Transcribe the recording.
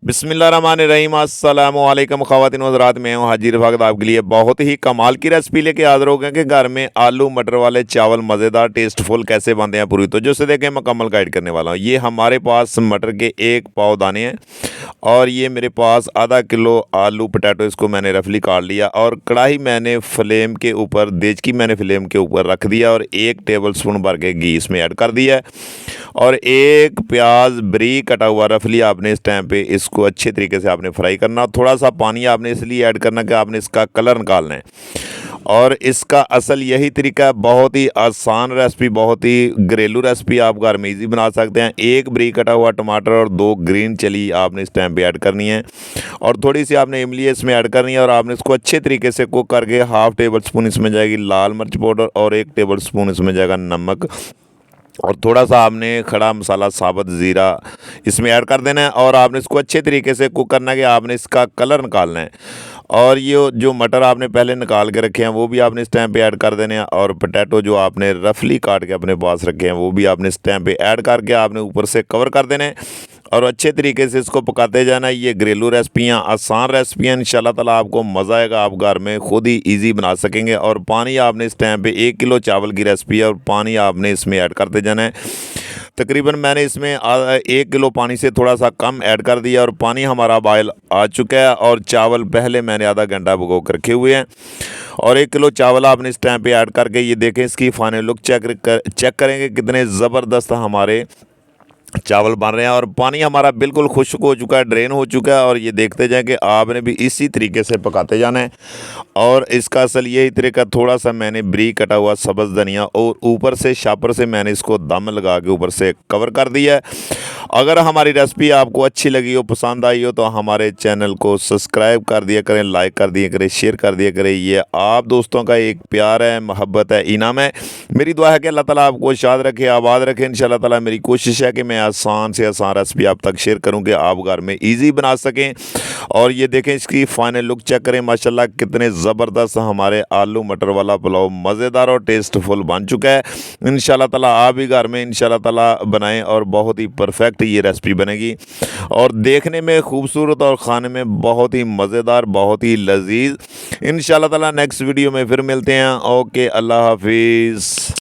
बिस्मिल्लाहिर्रहमानिर्रहीम अस्सलामु अलैकुम ख़वातीन व हज़रात, मैं हूं हाजी रफ़ाकत आपके लिए बहुत ही कमाल की रेसिपी लेके हाज़िर हो गए कि घर में आलू मटर वाले चावल मज़ेदार टेस्टफुल कैसे बनते हैं पूरी तो जो से देखें मुकम्मल गाइड करने वाला हूं। ये हमारे पास मटर के 1 पाव दाने हैं और ये मेरे पास आधा किलो आलू पटाटो, इसको मैंने रफली काट लिया और कढ़ाई मैंने फ्लेम के ऊपर देचकी मैंने फ्लेम के ऊपर रख दिया और 1 टेबल स्पून भर के घी इसमें ऐड कर दिया है और 1 प्याज बारीक कटा हुआ रफली आपने इस टाइम पे इसको अच्छे तरीके से आपने फ्राई करना। थोड़ा सा पानी आपने इसलिए ऐड करना कि आपने इसका कलर निकालना है और इसका असल यही तरीका है। बहुत ही आसान रेसिपी, बहुत ही घरेलू रेसिपी, आप घर में इजी बना सकते हैं। 1 बारीक कटा हुआ टमाटर और 2 ग्रीन चिली आपने इस टाइम पे ऐड करनी है और थोड़ी सी आपने इमली इसमें ऐड करनी है और आपने इसको अच्छे तरीके से कुक करके 1/2 टेबल स्पून इसमें जाएगी लाल मिर्च पाउडर और 1 टेबल स्पून इसमें जाएगा नमक और थोड़ा सा आपने खड़ा मसाला साबुत ज़ीरा इसमें ऐड कर देना है और आपने इसको अच्छे तरीके से कुक करना है कि आपने इसका कलर निकालना है। और ये जो मटर आपने पहले निकाल के रखे हैं वो भी आपने इस टाइम पे ऐड कर देने हैं और पोटैटो जो आपने रफली काट के अपने पास रखे हैं वो भी आपने इस टाइम पे ऐड करके आपने ऊपर से कवर कर देने हैं और अच्छे तरीके से इसको पकाते जाना है। ये घरेलू रेसिपियाँ, आसान रेसिपियाँ, इंशाल्लाह ताला आपको मज़ा आएगा, आप घर में खुद ही ईज़ी बना सकेंगे। और पानी आपने इस टाइम पे 1 किलो चावल की रेसिपी है और पानी आपने इसमें ऐड करते जाना है। तकरीबन मैंने इसमें 1 किलो पानी से थोड़ा सा कम ऐड कर दिया और पानी हमारा बॉयल आ चुका है और चावल पहले मैंने आधा घंटा भिगो कर रखे हुए हैं और 1 किलो चावल आपने इस टाइम पे ऐड करके ये देखें इसकी फाइनल लुक चेक करेंगे कितने ज़बरदस्त हमारे चावल बन रहे हैं और पानी हमारा बिल्कुल खुश्क हो चुका है, ड्रेन हो चुका है और ये देखते जाएं कि आपने भी इसी तरीके से पकाते जाना है। और इसका असल यही तरीका, थोड़ा सा मैंने बारीक कटा हुआ सब्ज़ धनिया और ऊपर से शापर से मैंने इसको दम लगा के ऊपर से कवर कर दिया है। अगर हमारी रेसिपी आपको अच्छी लगी हो, पसंद आई हो तो हमारे चैनल को सब्सक्राइब कर दिया करें, लाइक कर दिया करें, शेयर कर दिया करें। ये आप दोस्तों का एक प्यार है, मोहब्बत है, इनाम है। मेरी दुआ है कि अल्लाह ताला आपको शाद रखे, आबाद रखे। इंशाल्लाह ताला मेरी कोशिश है कि मैं आसान से आसान रेसिपी आप तक शेयर करूं कि आप घर में इजी बना सकें। और ये देखें इसकी फाइनल लुक चेक करें, माशाल्लाह कितने ज़बरदस्त हमारे आलू मटर वाला पुलाव मज़ेदार और टेस्टफुल बन चुका है। इंशाल्लाह ताला आप भी घर में इंशाल्लाह ताला बनाएं और बहुत ही परफेक्ट ये रेसिपी बनेगी और देखने में खूबसूरत और खाने में बहुत ही मज़ेदार, बहुत ही लजीज। इंशाल्लाह ताला नेक्स्ट वीडियो में फिर मिलते हैं। ओके, अल्लाह हाफिज़।